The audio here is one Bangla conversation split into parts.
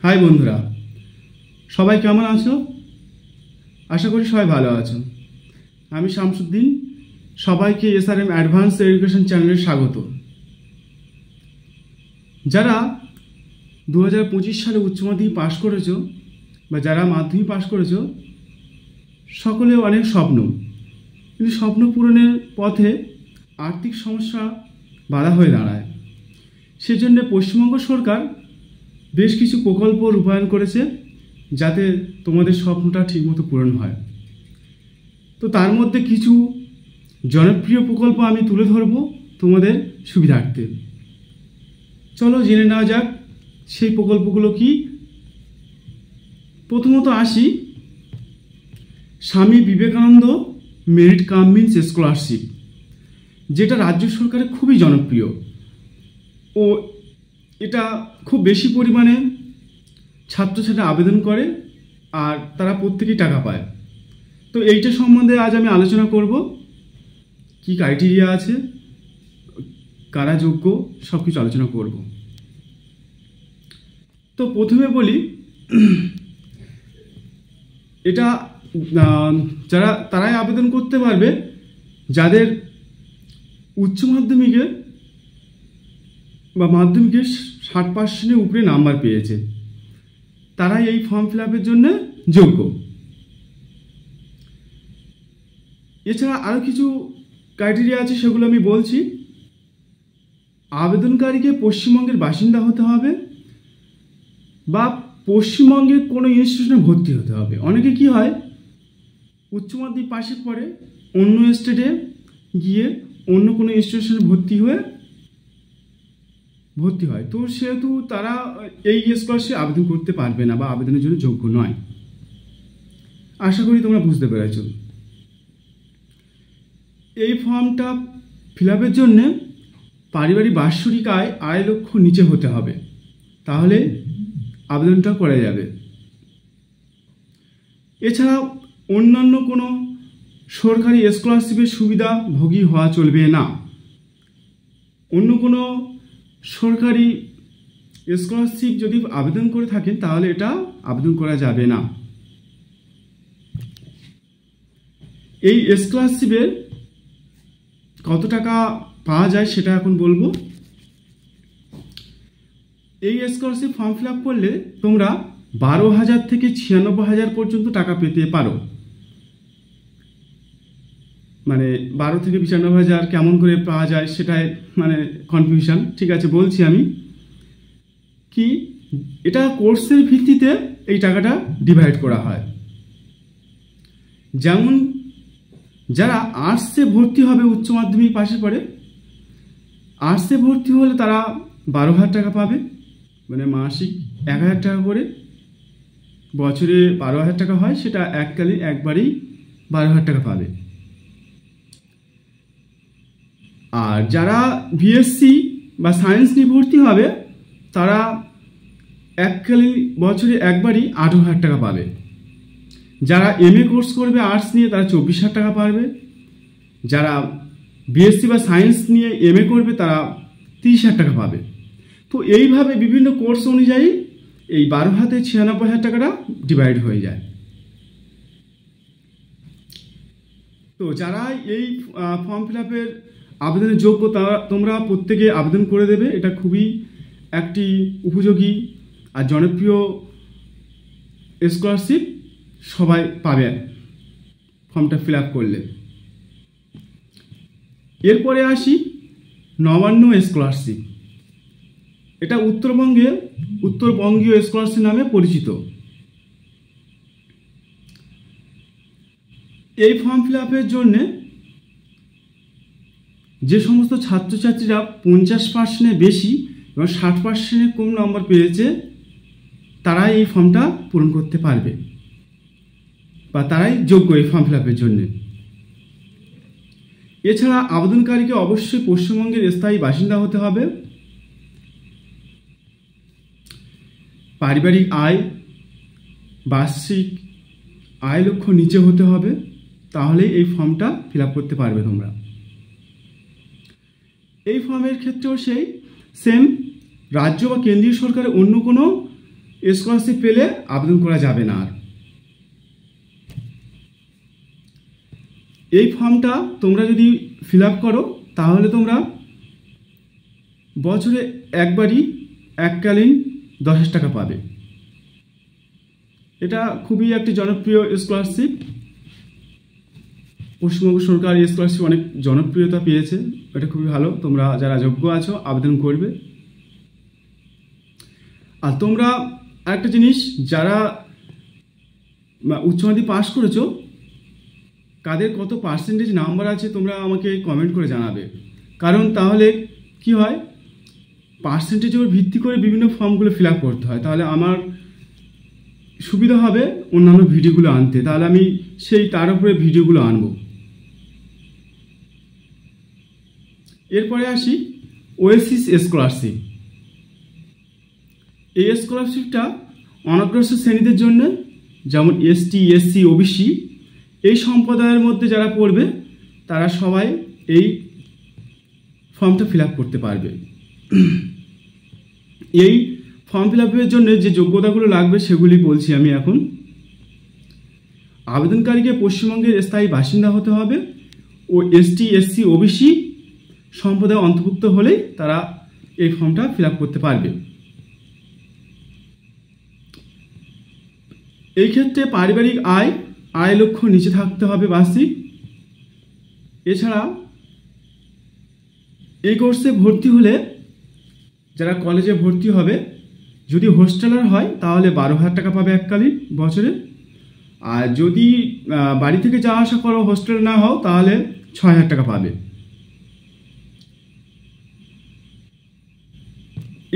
হাই বন্ধুরা, সবাই কেমন আছো? আশা করি সবাই ভালো আছো। আমি শামসুদ্দিন, সবাইকে এসআরএম অ্যাডভান্স এডুকেশন চ্যানেলে স্বাগত। যারা 2025 সালে উচ্চ মাধ্যমিক পাশ করেছো বা যারা মাধ্যমিক পাশ করেছো, সকলে অনেক স্বপ্ন, কিন্তু স্বপ্ন পূরণের পথে আর্থিক সমস্যা বাধা হয়ে দাঁড়ায়। সেজন্য পশ্চিমবঙ্গ সরকার বেশ কিছু প্রকল্প রূপায়ণ করেছে যাতে তোমাদের স্বপ্নটা ঠিকমতো পূরণ হয়। তো তার মধ্যে কিছু জনপ্রিয় প্রকল্প আমি তুলে ধরবো তোমাদের সুবিধার্থে। চলো জেনে নেওয়া যাক সেই প্রকল্পগুলো কি। প্রথমত আসি Swami Vivekananda merit cum means scholarship, যেটা রাজ্য সরকারের খুবই জনপ্রিয় ও এটা খুব বেশি পরিমাণে ছাত্রছাত্রী আবেদন করে আর তারা প্রত্যেকেই টাকা পায়। তো এইটা সম্বন্ধে আজ আমি আলোচনা করব, কি ক্রাইটেরিয়া আছে, কারা যোগ্য, সব কিছু আলোচনা করব। তো প্রথমে বলি, এটা তারাই আবেদন করতে পারবে যাদের উচ্চ মাধ্যমিকে বা মাধ্যমিকে 60% উপরে নাম্বার পেয়েছে, তারাই এই ফর্ম ফিল আপের জন্য যোগ্য। এছাড়া আরও কিছু ক্রাইটেরিয়া আছে, সেগুলো আমি বলছি। আবেদনকারীকে পশ্চিমবঙ্গের বাসিন্দা হতে হবে বা পশ্চিমবঙ্গের কোনো ইনস্টিটিউশনে ভর্তি হতে হবে। অনেকে কি হয়, উচ্চ মাধ্যমিক পাশের পরে অন্য স্টেটে গিয়ে অন্য কোনো ইনস্টিটিউশনে ভর্তি হয়, তো সেহেতু তারা এই স্কলারশিপ আবেদন করতে পারবে না বা আবেদনের জন্য যোগ্য নয়। আশা করি তোমরা বুঝতে পেরেছ। এই ফর্মটা ফিল আপের জন্যে পারিবারিক বার্ষিক আয় 2.5 লক্ষ নিচে হতে হবে, তাহলে আবেদনটা করা যাবে। এছাড়া অন্যান্য কোনো সরকারি স্কলারশিপের সুবিধাভোগী হওয়া চলবে না। অন্য কোনো সরকারি স্কলারশিপ যদি আবেদন করে থাকেন তাহলে এটা আবেদন করা যাবে না। এই স্কলারশিপের কত টাকা পাওয়া যায় সেটা এখন বলবো। এই স্কলারশিপ ফর্ম ফিল আপ করলে তোমরা 12,000 থেকে 96,000 পর্যন্ত টাকা পেতে পারো। মানে 12 থেকে 95,000 কেমন করে পাওয়া যায় সেটাই কনফিউশন। ঠিক আছে, বলছি আমি কি, এটা কোর্সের ভিত্তিতে এই টাকাটা ডিভাইড করা হয়। যেমন যারা আর্টসে ভর্তি হবে উচ্চ মাধ্যমিক পাশে পড়ে, আর্টসে ভর্তি হলে তারা 12,000 টাকা পাবে, মানে মাসিক 1,000 টাকা করে। বছরে 12,000 টাকা হয়, সেটা একবারেই 12,000 টাকা পাবে। আর যারা বিএসসি বা সায়েন্স নিয়ে ভর্তি হবে তারা বছরে একবারই 18,000 টাকা পাবে। যারা এমএ কোর্স করবে আর্টস নিয়ে তারা 24,000 টাকা পাবে। যারা বিএসসি বা সায়েন্স নিয়ে এমএ করবে তারা 30,000 টাকা পাবে। তো এইভাবে বিভিন্ন কোর্স অনুযায়ী এই 12,000 থেকে 96,000 টাকাটা ডিভাইড হয়ে যায়। তো যারা এই ফর্ম ফিল আপের আবেদনের যোগ্য তোমরা প্রত্যেকে আবেদন করে দেবে। এটা খুবই একটি উপযোগী আর জনপ্রিয় স্কলারশিপ, সবাই পাবে ফর্মটা ফিল আপ করলে। এরপরে আসি নবান্ন স্কলারশিপ। এটা উত্তরবঙ্গীয় স্কলারশিপ নামে পরিচিত। এই ফর্ম ফিল আপের জন্যে যে সমস্ত ছাত্রছাত্রীরা 50% বেশি এবং 60% কম নম্বর পেয়েছে তারাই এই ফর্মটা পূরণ করতে পারবে বা তারাই যোগ্য এই ফর্ম ফিল আপের জন্যে। এছাড়া আবেদনকারীকে অবশ্যই পশ্চিমবঙ্গের স্থায়ী বাসিন্দা হতে হবে। পারিবারিক আয় বার্ষিক 2.5 লক্ষ নিচে হতে হবে, তাহলে এই ফর্মটা ফিল আপ করতে পারবে তোমরা। এই ফর্মের ক্ষেত্রেও সেম রাজ্য বা কেন্দ্রীয় সরকারের অন্য কোনো স্কলারশিপ পেলে আবেদন করা যাবে না আর। এই ফর্মটা তোমরা যদি ফিল আপ করো তাহলে তোমরা বছরে একবারই এককালীন 10,000 টাকা পাবে। এটা খুবই একটি জনপ্রিয় স্কলারশিপ। পশ্চিমবঙ্গ সরকার এই স্কলারশিপ অনেক জনপ্রিয়তা পেয়েছে, এটা খুবই ভালো। তোমরা যারা যোগ্য আছো আবেদন করবে। আর তোমরা একটা জিনিস, যারা উচ্চ মাধ্যমিক পাস করেছো কাদের কত পার্সেন্টেজ নাম্বার আছে তোমরা আমাকে কমেন্ট করে জানাবে। কারণ তাহলে কি হয়, পার্সেন্টেজের উপর ভিত্তি করে বিভিন্ন ফর্মগুলো ফিল আপ করতে হয়। তাহলে আমার সুবিধা হবে অন্যান্য ভিডিওগুলো আনতে, তাহলে আমি তার উপরে ভিডিওগুলো আনবো। এরপরে আসি ওয়েসিস স্কলারশিপ। এই স্কলারশিপটা অনগ্রসর শ্রেণীদের জন্য, যেমন এসটি, এসসি, ওবিসি এই সম্প্রদায়ের মধ্যে যারা পড়বে তারা সবাই এই ফর্মটা ফিল আপ করতে পারবে। এই ফর্ম ফিল আপের জন্য যে যোগ্যতাগুলো লাগবে সেগুলি বলছি আমি এখন। আবেদনকারীকে পশ্চিমবঙ্গের স্থায়ী বাসিন্দা হতে হবে ও এসটি, এসসি, ওবিসি সম্প্রদায় অন্তর্ভুক্ত হলেই তারা এই ফর্মটা ফিল আপ করতে পারবে। এই ক্ষেত্রে পারিবারিক আয় 2.5 লক্ষ নিচে থাকতে হবে বার্ষিক। এছাড়া এই কোর্সে ভর্তি হলে যারা কলেজে ভর্তি হবে, যদি হোস্টেলার হয় তাহলে 12,000 টাকা পাবে এককালীন বছরে। আর যদি বাড়ি থেকে যাওয়া আসা করো, হোস্টেল না হও, তাহলে 6,000 টাকা পাবে।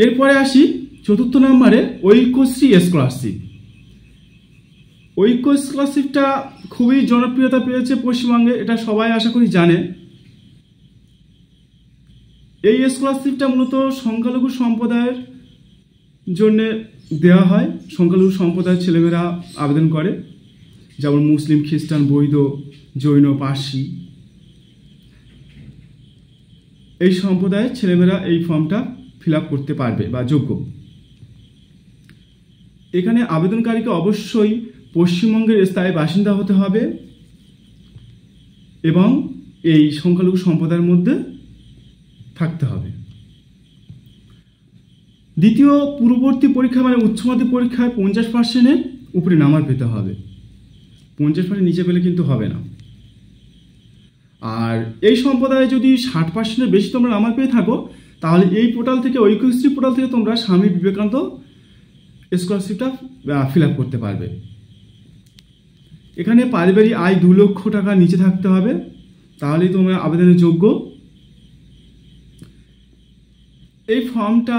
এরপরে আসি 4র্থ নম্বরে ঐক্যশ্রী স্কলারশিপ। ঐক্য স্কলারশিপটা খুবই জনপ্রিয়তা পেয়েছে পশ্চিমবঙ্গে, এটা সবাই আশা করি জানে। এই স্কলারশিপটা মূলত সংখ্যালঘু সম্প্রদায়ের জন্য দেওয়া হয়। সংখ্যালঘু সম্প্রদায়ের ছেলেমেয়েরা আবেদন করে, যেমন মুসলিম, খ্রিস্টান, বৌদ্ধ, জৈন, পার্সি এই সম্প্রদায়ের ছেলেমেয়েরা এই ফর্মটা ফিল আপ করতে পারবে বা যোগ্য। এখানে আবেদনকারীকে অবশ্যই পশ্চিমবঙ্গের স্থায়ী বাসিন্দা হতে হবে এবং এই সংখ্যালঘু সম্প্রদায়ের মধ্যে থাকতে হবে। দ্বিতীয় পূর্ববর্তী পরীক্ষা মানে উচ্চ মাধ্যমিক পরীক্ষায় 50%-এর উপরে নাম্বার পেতে হবে। 50% নিচে পেলে কিন্তু হবে না। আর এই সম্প্রদায়ে যদি 60%-এর বেশি তোমরা নাম্বার পেয়ে থাকো তাহলে এই পোর্টাল থেকে, ঐক্যশ্রী পোর্টাল থেকে তোমরা স্বামী বিবেকানন্দ স্কলারশিপটা ফিল আপ করতে পারবে। এখানে পারিবারিক আয় 2 লক্ষ টাকা নিচে থাকতে হবে, তাহলেই তোমরা আবেদনের যোগ্য। এই ফর্মটা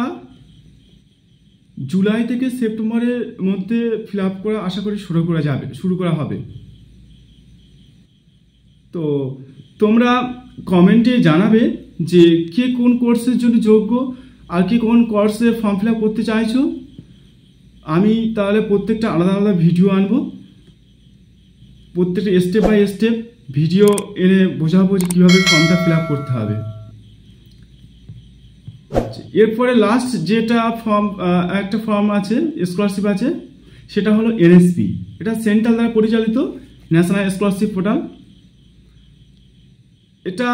জুলাই থেকে সেপ্টেম্বরের মধ্যে ফিল আপ করা আশা করি শুরু করা হবে। তো তোমরা কমেন্টে জানাবে যে কে কোন কোর্সের জন্য যোগ্য আর কে কোন কোর্সে ফর্ম ফিল আপ করতে চাইছো। আমি তাহলে প্রত্যেকটা আলাদা আলাদা ভিডিও আনবো, প্রত্যেকটা স্টেপ বাই স্টেপ ভিডিও এনে বোঝাবো যে কীভাবে ফর্মটা ফিল আপ করতে হবে। এরপরে লাস্ট যেটা একটা ফর্ম আছে, স্কলারশিপ আছে, সেটা হলো এনএসপি। এটা সেন্ট্রাল দ্বারা পরিচালিত ন্যাশনাল স্কলারশিপ পোর্টাল। এটা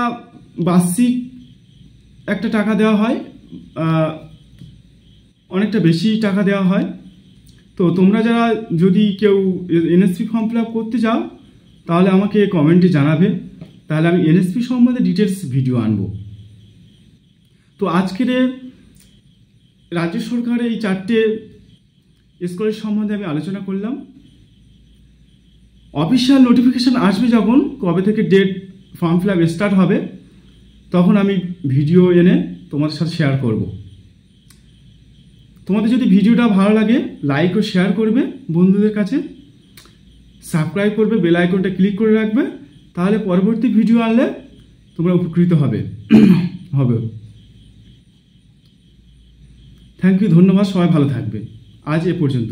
বার্ষিক একটা টাকা দেওয়া হয়, অনেকটা বেশি টাকা দেওয়া হয়। তো তোমরা যারা যদি কেউ এনএসপি ফর্ম ফিল আপ করতে চাও তাহলে আমাকে কমেন্টে জানাবে, তাহলে আমি এনএসপি সম্বন্ধে ডিটেলস ভিডিও আনবো। তো আজকের রাজ্য সরকারের এই 4টে স্কলারশিপ সম্বন্ধে আমি আলোচনা করলাম। অফিসিয়াল নোটিফিকেশান আসবে যখন, কবে থেকে date form fill up start হবে, তখন আমি ভিডিও এনে তোমাদের সাথে শেয়ার করব। তোমাদের যদি ভিডিওটা ভালো লাগে লাইক ও শেয়ার করবে বন্ধুদের কাছে, সাবস্ক্রাইব করবে, বেল আইকনটা ক্লিক করে রাখবে, তাহলে পরবর্তী ভিডিও আনলে তোমরা উপকৃত হবে। থ্যাংক ইউ, ধন্যবাদ, সবাই ভালো থাকবে। আজ এ পর্যন্ত।